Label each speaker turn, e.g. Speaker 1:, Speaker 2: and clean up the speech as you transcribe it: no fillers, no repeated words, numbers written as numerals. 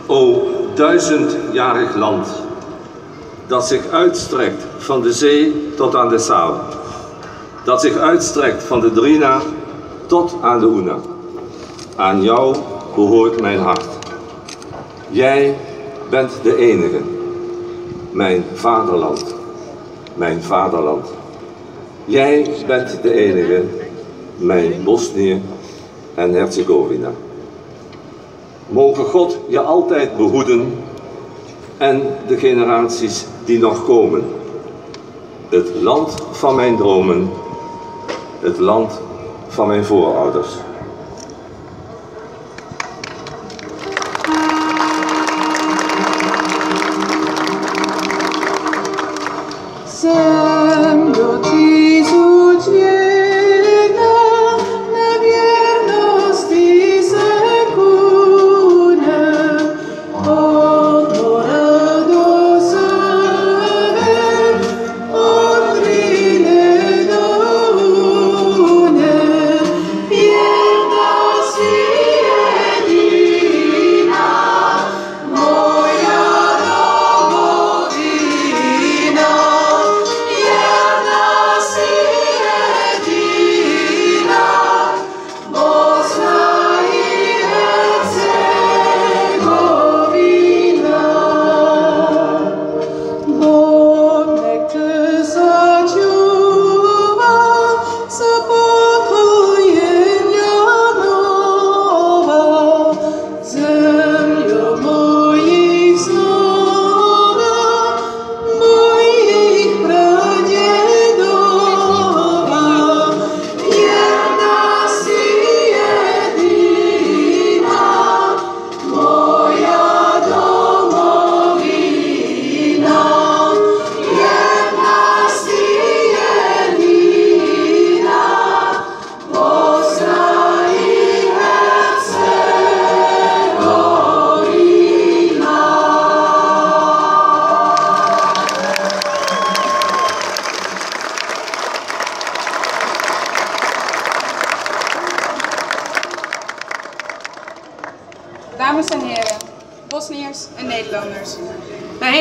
Speaker 1: O duizendjarig land, dat zich uitstrekt van de zee tot aan de Saar, dat zich uitstrekt van de Drina tot aan de Oena. Aan jou behoort mijn hart. Jij bent de enige, mijn vaderland, mijn vaderland. Jij bent de enige, mijn Bosnië en Herzegovina. Mogen God je altijd behoeden en de generaties die nog komen. Het land van mijn dromen, het land van mijn voorouders.
Speaker 2: Dames en heren, Bosniërs en Nederlanders.